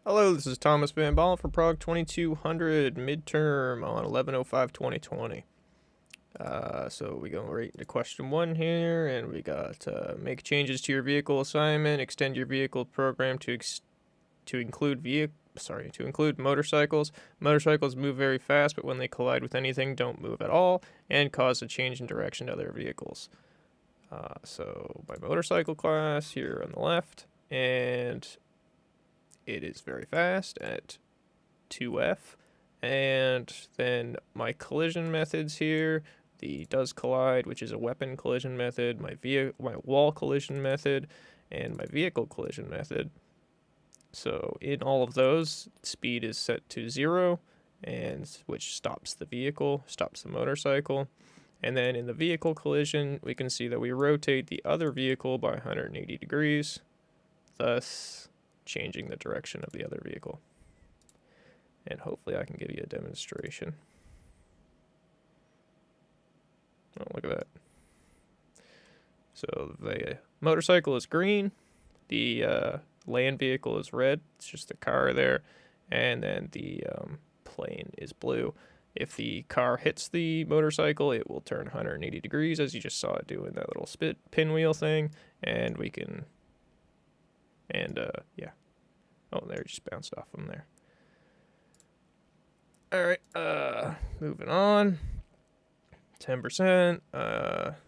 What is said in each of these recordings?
Hello, this is Thomas Van Ball for PROG2200 Midterm on 11/05/2020. So we go right into question 1 here, and we got make changes to your vehicle assignment, extend your vehicle program to include motorcycles. Motorcycles move very fast, but when they collide with anything, don't move at all and cause a change in direction to other vehicles. So my motorcycle class here on the left, and it is very fast at 2F. And then my collision methods here, the does collide, which is a weapon collision method, my wall collision method, and my vehicle collision method. So in all of those, speed is set to 0, and which stops the vehicle, stops the motorcycle. And then in the vehicle collision, we can see that we rotate the other vehicle by 180 degrees, thus changing the direction of the other vehicle. And hopefully I can give you a demonstration. Oh, look at that. So the motorcycle is green, the land vehicle is red, it's just a car there, and then the plane is blue. If the car hits the motorcycle, it will turn 180 degrees, as you just saw it doing that little pinwheel thing, and we can, yeah. Oh, there, it just bounced off from there. Alright, moving on. 10%.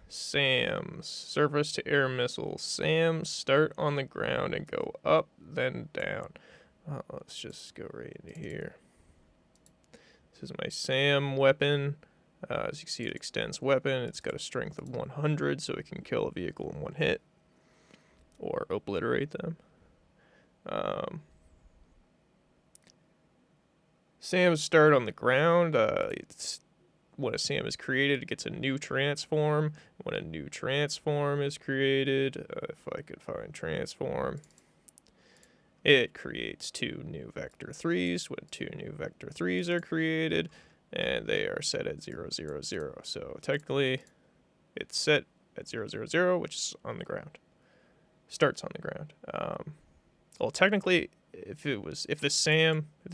SAMs. Surface to air missiles. SAMs start on the ground and go up, then down. Let's just go right into here. This is my SAM weapon. As you can see, it extends weapon. It's got a strength of 100, so it can kill a vehicle in one hit or obliterate them. SAMs start on the ground. It's when a SAM is created, it gets a new transform. When a new transform is created, if I could find transform, it creates 2 new vector 3s. When 2 new vector 3s are created, and they are set at 0, 0, 0. So technically, it's set at 0, 0, 0, which is on the ground. Starts on the ground. Well, technically, if the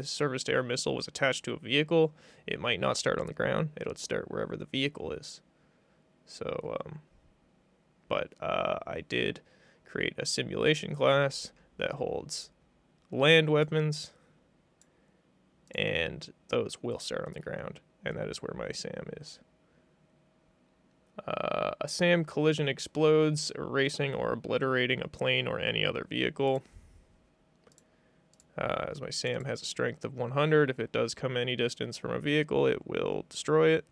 surface to air missile was attached to a vehicle, it might not start on the ground. It would start wherever the vehicle is. So, but I did create a simulation class that holds land weapons, and those will start on the ground, and that is where my SAM is. A SAM collision explodes, erasing or obliterating a plane or any other vehicle. As my SAM has a strength of 100, if it does come any distance from a vehicle, it will destroy it.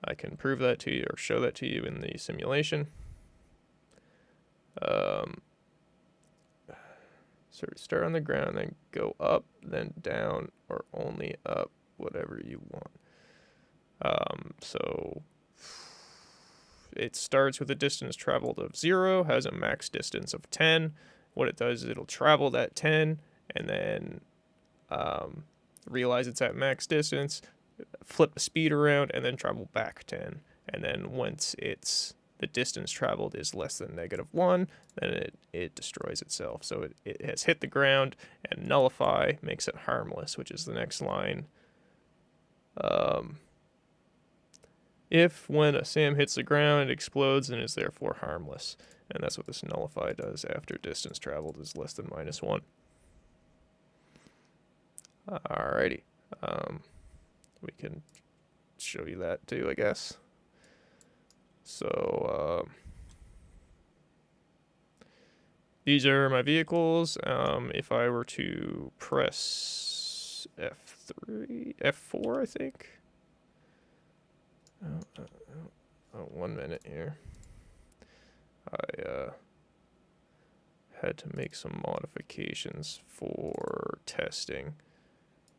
I can prove that to you or show that to you in the simulation. So start on the ground, then go up, then down, or only up, whatever you want. So it starts with a distance traveled of 0, has a max distance of 10. What it does is it'll travel that 10, and then realize it's at max distance, flip the speed around, and then travel back 10. And then once the distance traveled is less than -1, then it destroys itself. So it has hit the ground, and nullify makes it harmless, which is the next line. If when a SAM hits the ground, it explodes and is therefore harmless. And that's what this nullify does after distance traveled is less than -1. Alrighty. We can show you that too, I guess. So, these are my vehicles. If I were to press F4, I think. 1 minute here. I had to make some modifications for testing,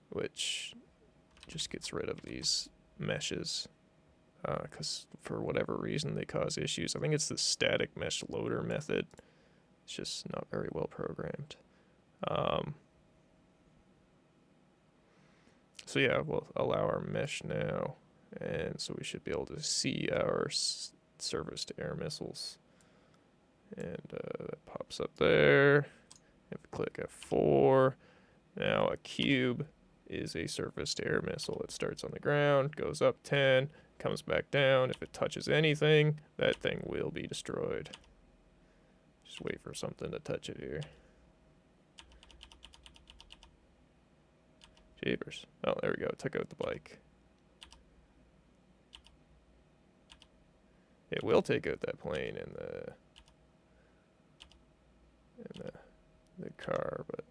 which just gets rid of these meshes, because for whatever reason they cause issues. I think it's the static mesh loader method. It's just not very well programmed. So yeah, we'll allow our mesh now, and so we should be able to see our surface to air missiles. And that pops up there. If we click F4, Now a cube is a surface-to-air missile. It starts on the ground, goes up 10, comes back down. If it touches anything, that thing will be destroyed. Just wait for something to touch it here. Jeepers. Oh, there we go. It took out the bike. It will take out that plane and the car, but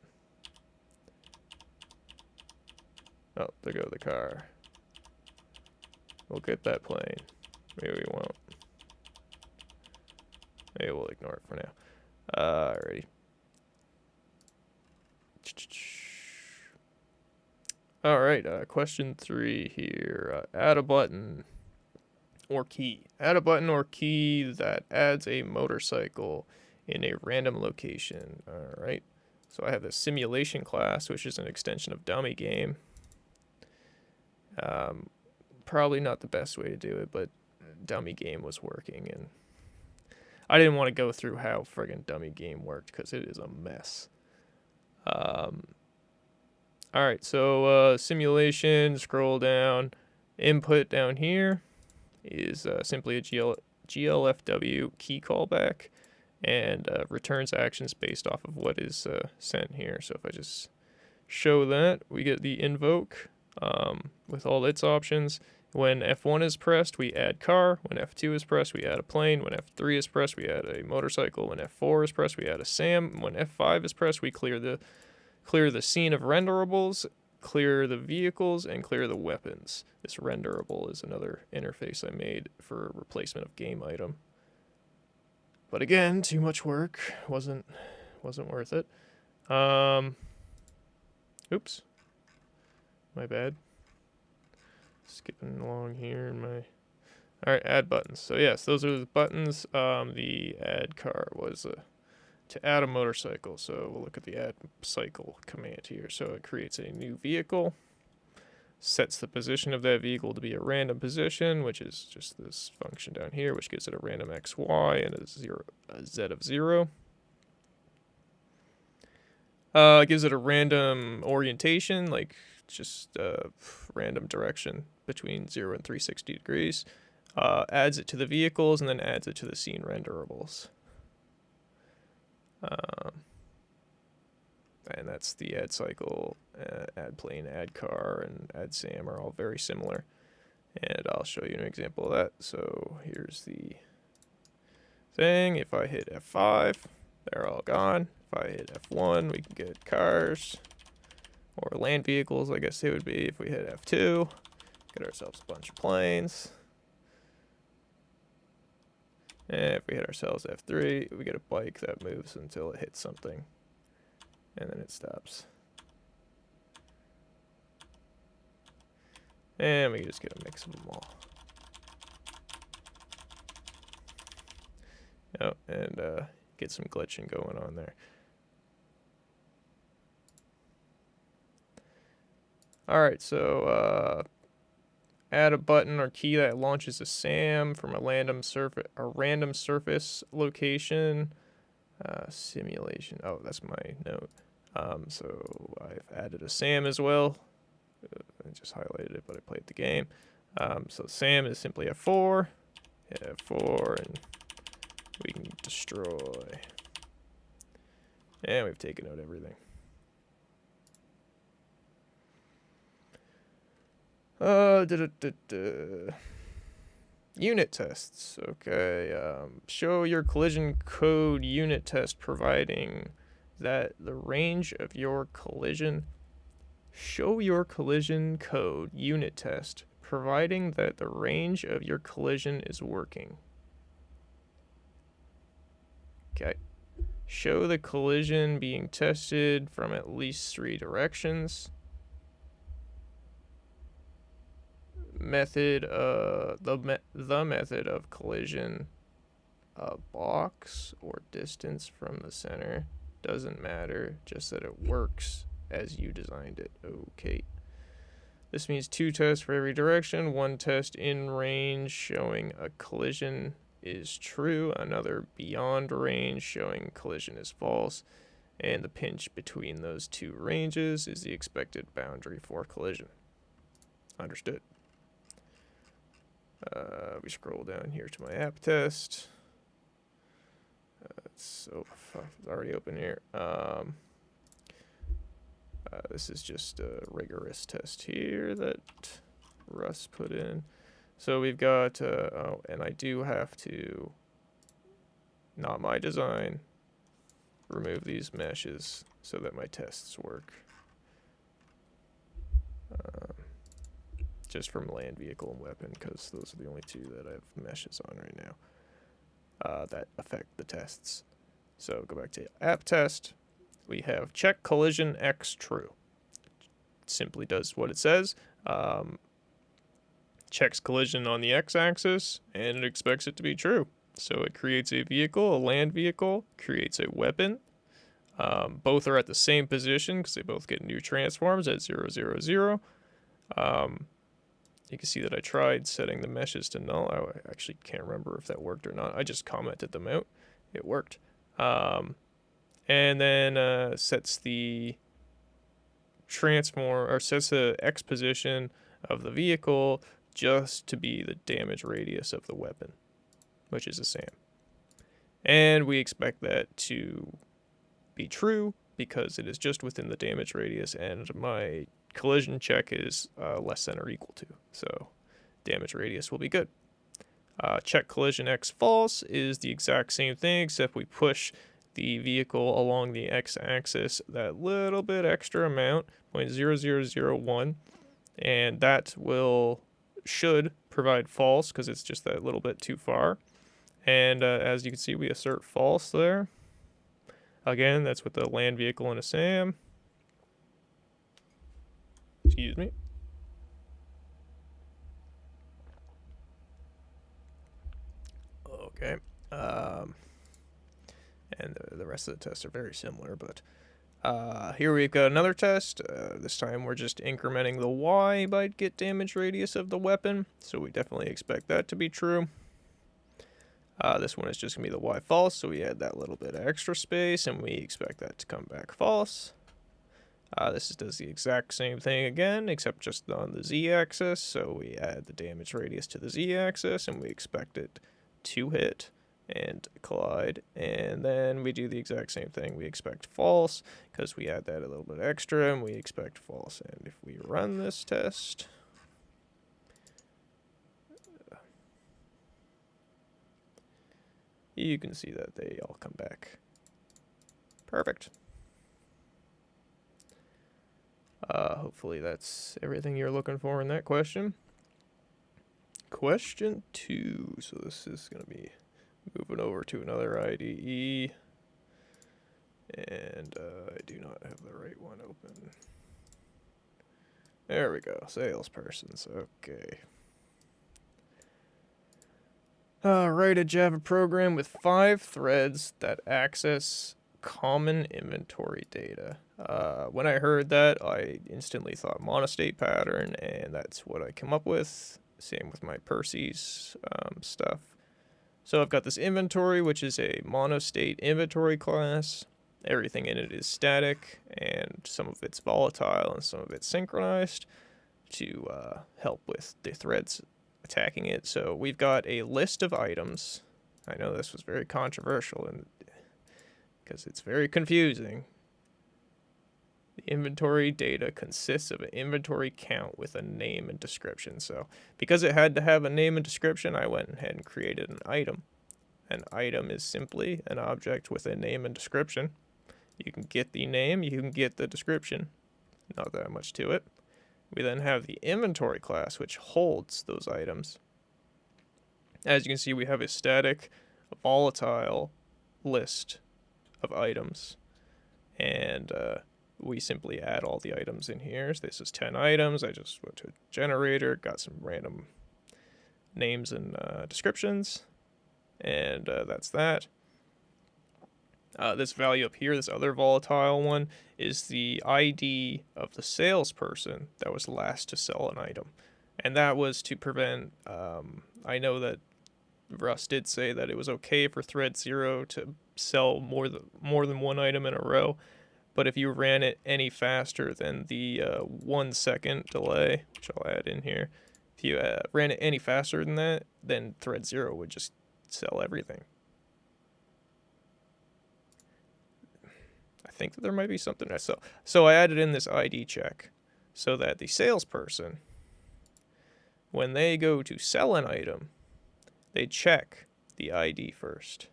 oh, there go the car. We'll get that plane. Maybe we won't. Maybe we'll ignore it for now. Alrighty. Alright, question 3 here. Add a button or key. Add a button or key that adds a motorcycle in a random location. Alright. So I have the simulation class, which is an extension of dummy game. Probably not the best way to do it, but dummy game was working, and I didn't want to go through how friggin' dummy game worked because it is a mess. Alright, so simulation, scroll down. Input down here is simply a GLFW key callback, and returns actions based off of what is sent here. So if I just show that, we get the invoke with all its options. When F1 is pressed, we add car. When F2 is pressed, we add a plane. When F3 is pressed, we add a motorcycle. When F4 is pressed, we add a SAM. When F5 is pressed, we clear the scene of renderables, clear the vehicles, and clear the weapons. This renderable is another interface I made for replacement of game item. But again, too much work. Wasn't worth it. Oops. My bad. Skipping along here in my... Alright, add buttons. So yes, those are the buttons. The add car was to add a motorcycle. So we'll look at the add cycle command here. So it creates a new vehicle, sets the position of that vehicle to be a random position, which is just this function down here, which gives it a random XY and a Z of 0. Gives it a random orientation, like just random direction between 0 and 360 degrees. Adds it to the vehicles, and then adds it to the scene renderables. And that's the add cycle, add plane, add car, and add SAM are all very similar. And I'll show you an example of that. So here's the thing. If I hit F5, they're all gone. If I hit F1, we can get cars, or land vehicles, I guess they would be. If we hit F2, get ourselves a bunch of planes. And if we hit ourselves F3, we get a bike that moves until it hits something, and then it stops. And we can just get a mix of them all. Oh, and get some glitching going on there. Alright, so add a button or key that launches a SAM from a random surface location. Simulation. Oh, that's my note. So I've added a SAM as well. I just highlighted it, but I played the game. So SAM is simply F4. Hit F4, and we can destroy. And we've taken out everything. Unit tests. Okay. Show your collision code unit test providing that the range of your collision. Show your collision code unit test providing that the range of your collision is working. Okay. Show the collision being tested from at least 3 directions. Method, the method of collision, a box or distance from the center, doesn't matter, just that it works as you designed it. Okay. This means 2 tests for every direction, 1 test in range showing a collision is true, another beyond range showing collision is false, and the pinch between those two ranges is the expected boundary for collision. Understood. We scroll down here to my app test. It's already open here. This is just a rigorous test here that Russ put in. So we've got, and I do have to, not my design, remove these meshes so that my tests work. Just from land vehicle and weapon, because those are the only two that I have meshes on right now that affect the tests. So go back to app test. We have check collision X true. It simply does what it says. Checks collision on the x-axis, and it expects it to be true. So it creates a vehicle, a land vehicle, creates a weapon. Both are at the same position because they both get new transforms at 0, 0, 0. You can see that I tried setting the meshes to null. I actually can't remember if that worked or not. I just commented them out. It worked. And then sets the transform, or sets the X position of the vehicle just to be the damage radius of the weapon, which is a SAM. And we expect that to be true because it is just within the damage radius, and my collision check is less than or equal to. So damage radius will be good. Check collision X false is the exact same thing, except we push the vehicle along the x-axis that little bit extra amount, 0.0001, and that should provide false because it's just that little bit too far. And as you can see, we assert false there. Again, that's with the land vehicle and a SAM. Excuse me. Okay. And the rest of the tests are very similar, but here we've got another test. This time we're just incrementing the Y by get damage radius of the weapon, so we definitely expect that to be true. This one is just going to be the Y false, so we add that little bit of extra space, and we expect that to come back false. This does the exact same thing again, except just on the Z-axis, so we add the damage radius to the Z-axis, and we expect it to hit and collide, and then we do the exact same thing. We expect false because we add that a little bit extra, and we expect false. And if we run this test, you can see that they all come back perfect. Hopefully that's everything you're looking for in that question. Question 2. So this is going to be moving over to another IDE, and I do not have the right one open. There we go, salespersons, okay. Write a Java program with 5 threads that access common inventory data. When I heard that, I instantly thought monostate pattern, and that's what I came up with. Same with my Percy's stuff. So I've got this inventory, which is a monostate inventory class. Everything in it is static, and some of it's volatile and some of it's synchronized to help with the threads attacking it. So we've got a list of items. I know this was very controversial and because it's very confusing. The inventory data consists of an inventory count with a name and description. So because it had to have a name and description, I went ahead and created an item. An item is simply an object with a name and description. You can get the name, you can get the description. Not that much to it. We then have the inventory class, which holds those items. As you can see, we have a static, volatile list of items. And we simply add all the items in here. So this is 10 items. I just went to a generator, got some random names and descriptions, and that's that. This value up here, this other volatile one, is the ID of the salesperson that was last to sell an item. And that was to prevent, I know that Russ did say that it was okay for thread 0 to sell more than one item in a row, but if you ran it any faster than the 1 second delay, which I'll add in here, if you ran it any faster than that, then thread 0 would just sell everything. I think that there might be something I saw. So I added in this ID check so that the salesperson, when they go to sell an item, they check the ID first.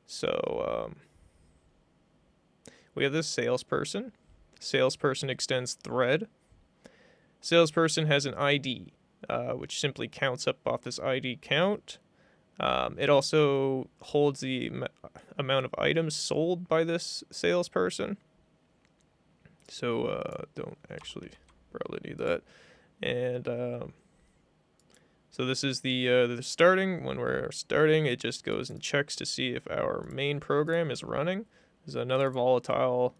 So we have this salesperson. Salesperson extends thread. Salesperson has an ID, which simply counts up off this ID count. It also holds the amount of items sold by this salesperson. So don't actually probably need that. And so this is the starting. When we're starting, it just goes and checks to see if our main program is running. There's another volatile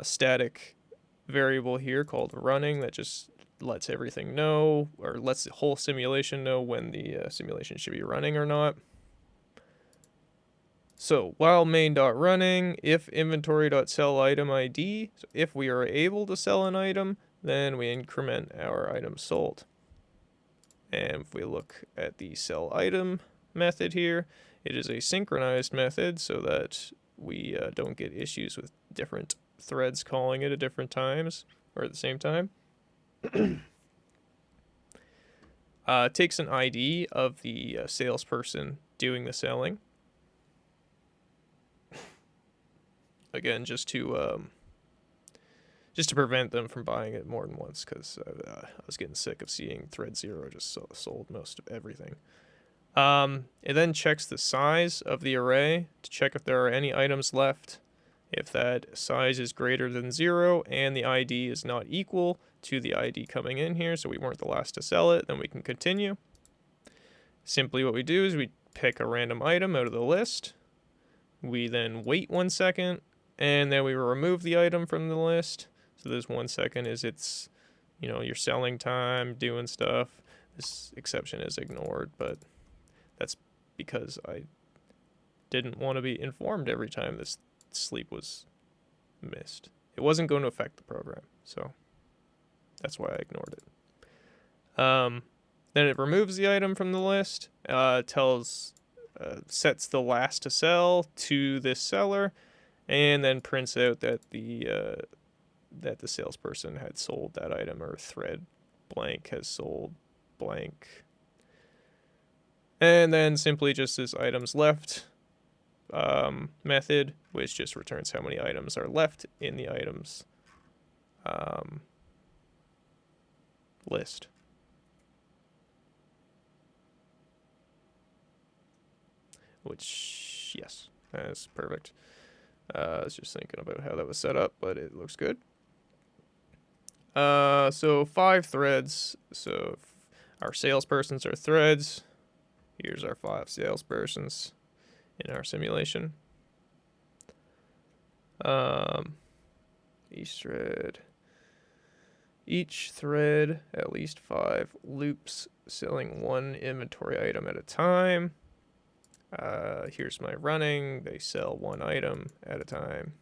static variable here called running that just lets everything know, or lets the whole simulation know when the simulation should be running or not. So while main.running, if inventory.sell item ID, so if we are able to sell an item, then we increment our item sold. And if we look at the sell item method here, it is a synchronized method so that we don't get issues with different threads calling it at different times or at the same time. It takes an ID of the salesperson doing the selling. Again, just to prevent them from buying it more than once, because I was getting sick of seeing thread 0 just sold most of everything. It then checks the size of the array to check if there are any items left. If that size is greater than 0 and the ID is not equal to the ID coming in here, so we weren't the last to sell it, then we can continue. Simply what we do is we pick a random item out of the list. We then wait 1 second, and then we remove the item from the list. So this 1 second is its, your selling time, doing stuff. This exception is ignored, but that's because I didn't want to be informed every time this sleep was missed. It wasn't going to affect the program, so that's why I ignored it. Then it removes the item from the list, sets the last to sell to this seller, and then prints out that the salesperson had sold that item, or thread blank has sold blank. And then simply just this items left method, which just returns how many items are left in the items list. Which, yes, that's perfect. I was just thinking about how that was set up, but it looks good. So 5 threads. So if our salespersons are threads. Here's our 5 salespersons in our simulation. Each thread at least 5 loops selling 1 inventory item at a time. Here's my running. They sell 1 item at a time.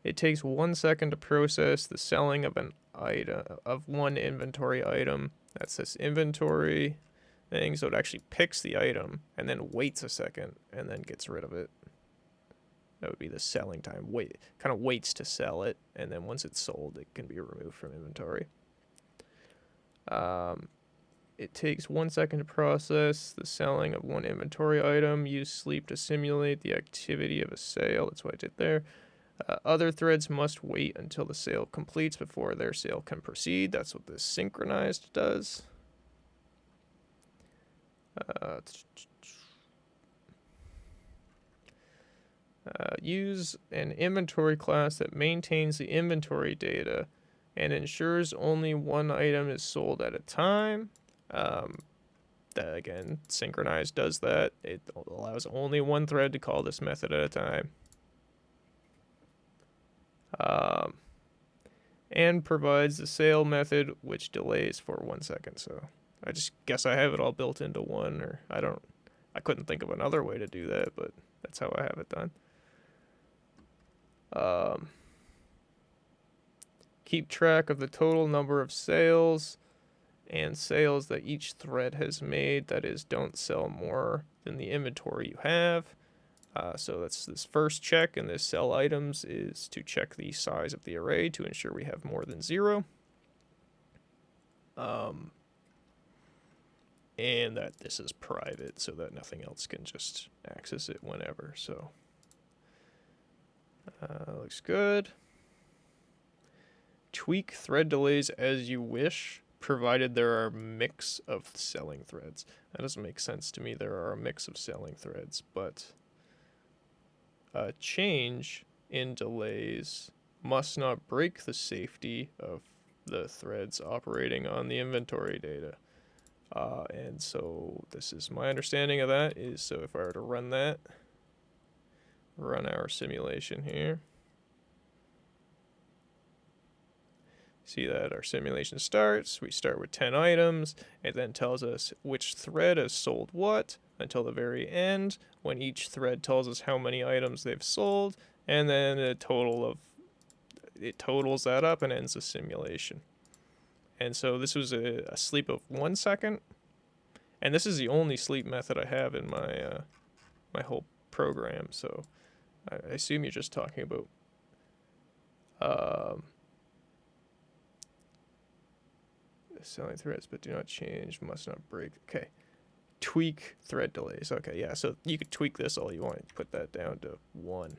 It takes 1 second to process the selling of an item, of 1 inventory item. That's this inventory thing. So it actually picks the item and then waits a second and then gets rid of it. That would be the selling time. Kind of waits to sell it, and then once it's sold, it can be removed from inventory. It takes 1 second to process the selling of 1 inventory item. Use sleep to simulate the activity of a sale. That's what I did there. Other threads must wait until the sale completes before their sale can proceed. That's what this synchronized does. Use an inventory class that maintains the inventory data and ensures only 1 item is sold at a time. That again, synchronized does that. It allows only 1 thread to call this method at a time. and provides the sale method, which delays for 1 second. So I just guess I have it all built into one, or I couldn't think of another way to do that, but that's how I have it done. Keep track of the total number of sales and sales that each thread has made. That is, don't sell more than the inventory you have. So that's this first check, and this sell items is to check the size of the array to ensure we have more than 0. And that this is private so that nothing else can just access it whenever. So looks good. Tweak thread delays as you wish, provided there are a mix of selling threads. That doesn't make sense to me. There are a mix of selling threads, but a change in delays must not break the safety of the threads operating on the inventory data. And so this is my understanding of that is, so if I were to run our simulation here, see that our simulation starts, we start with 10 items, it then tells us which thread has sold what until the very end, when each thread tells us how many items they've sold, and then it totals that up and ends the simulation. And so this was a sleep of 1 second, and this is the only sleep method I have in my my whole program, so I assume you're just talking about selling threads, but do not change, must not break. Okay. Tweak thread delays. Okay, yeah, so you could tweak this all you want. Put that down to 1.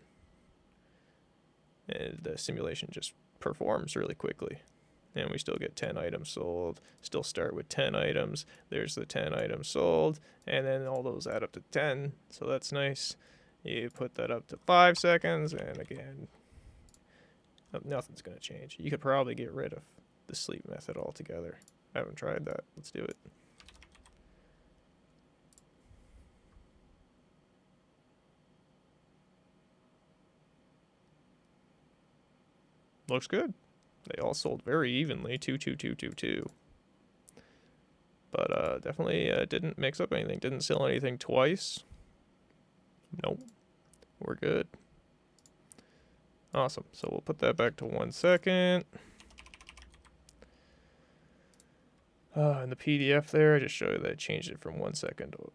And the simulation just performs really quickly. And we still get 10 items sold. Still start with 10 items. There's the 10 items sold. And then all those add up to 10. So that's nice. You put that up to 5 seconds. And again, nothing's going to change. You could probably get rid of the sleep method altogether. I haven't tried that. Let's do it. Looks good. They all sold very evenly, 2, 2, 2, 2, 2. But definitely didn't mix up anything. Didn't sell anything twice. Nope. We're good. Awesome. So we'll put that back to 1 second. In the PDF there, I just show you that I changed it from 1 second to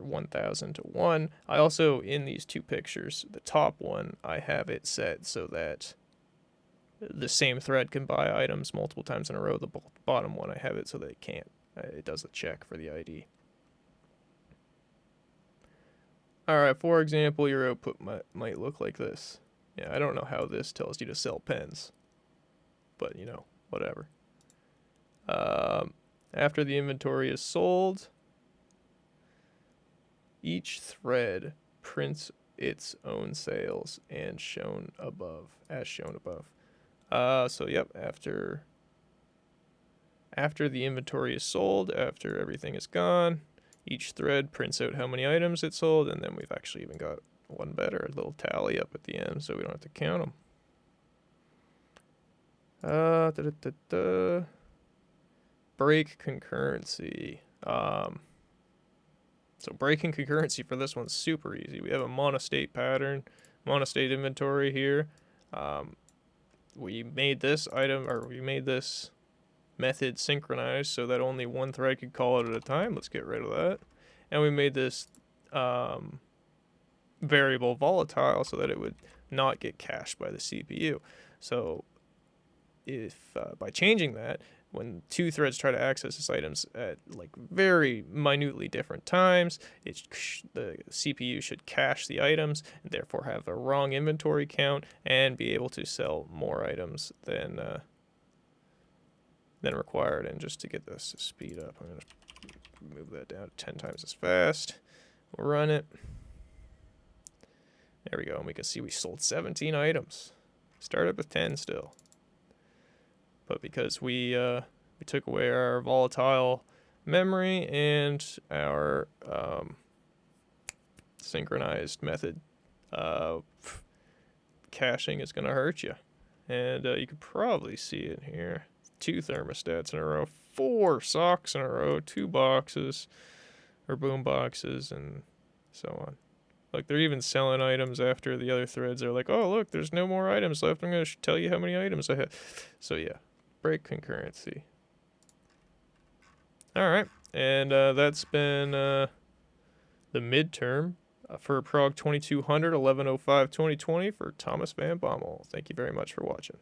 1,000 to 1. I also, in these two pictures, the top one, I have it set so that the same thread can buy items multiple times in a row. The bottom one, I have it so that it can't. It does a check for the ID. Alright, for example, your output might look like this. Yeah, I don't know how this tells you to sell pens. But, you know, whatever. After the inventory is sold, each thread prints its own sales and shown above, as shown above. So yep, after the inventory is sold, after everything is gone, each thread prints out how many items it sold, and then we've actually even got one better, a little tally up at the end, so we don't have to count them. Break concurrency. So breaking concurrency for this one's super easy. We have a monostate pattern, monostate inventory here. We made this method synchronized so that only one thread could call it at a time. Let's get rid of that. And we made this variable volatile so that it would not get cached by the CPU. So if by changing that, when two threads try to access this items at like very minutely different times, the CPU should cache the items and therefore have a wrong inventory count and be able to sell more items than required. And just to get this to speed up, I'm going to move that down to 10 times as fast. We'll run it. There we go, and we can see we sold 17 items. Started with 10 still. But because we took away our volatile memory and our synchronized method, caching is going to hurt you. And you could probably see it here. 2 thermostats in a row, 4 socks in a row, 2 boxes or boom boxes, and so on. Like, they're even selling items after the other threads are like, oh, look, there's no more items left. I'm going to tell you how many items I have. So, yeah, break concurrency. All right, and that's been the midterm for PROG 2200 11/05/2020 for Thomas Van Bommel. Thank you very much for watching.